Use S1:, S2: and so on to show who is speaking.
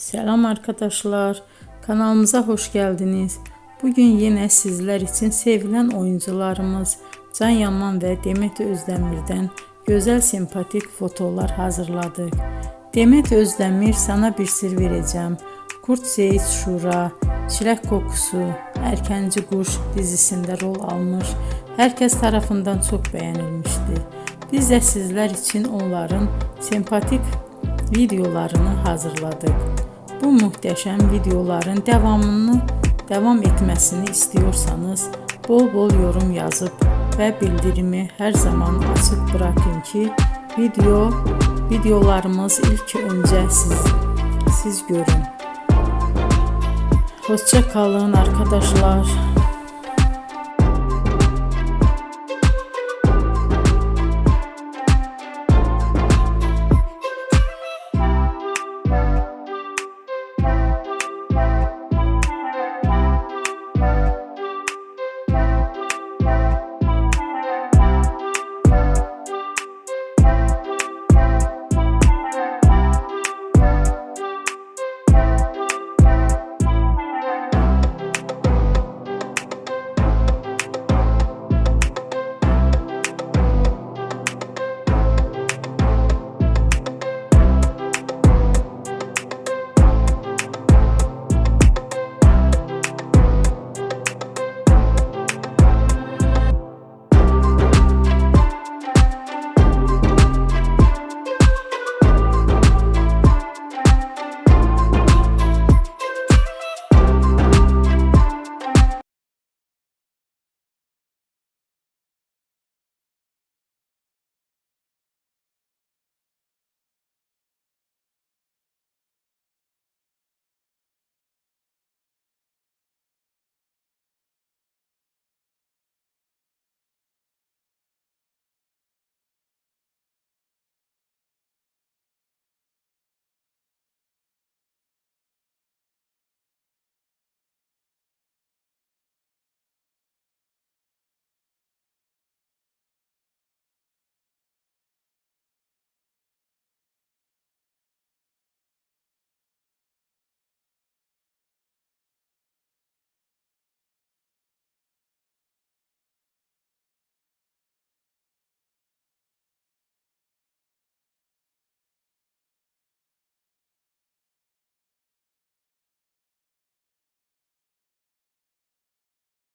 S1: Selam arkadaşlar, kanalımıza hoş geldiniz. Bugün yine sizler için sevilen oyuncularımız Can Yaman ve Demet Özdemir'den güzel sempatik fotolar hazırladık. Demet Özdemir Sana Bir Sır Vereceğim, Kurt Seyit Şura, Çilek Kokusu, Erkenci Kuş dizisinde rol almış. Herkes tarafından çok beğenilmişti. Biz de sizler için onların sempatik videolarını hazırladık. Bu muhteşem videoların devam etmesini istiyorsanız bol bol yorum yazıp ve bildirimi her zaman açık bırakın ki videolarımız ilk önce siz görün. Hoşça kalın arkadaşlar.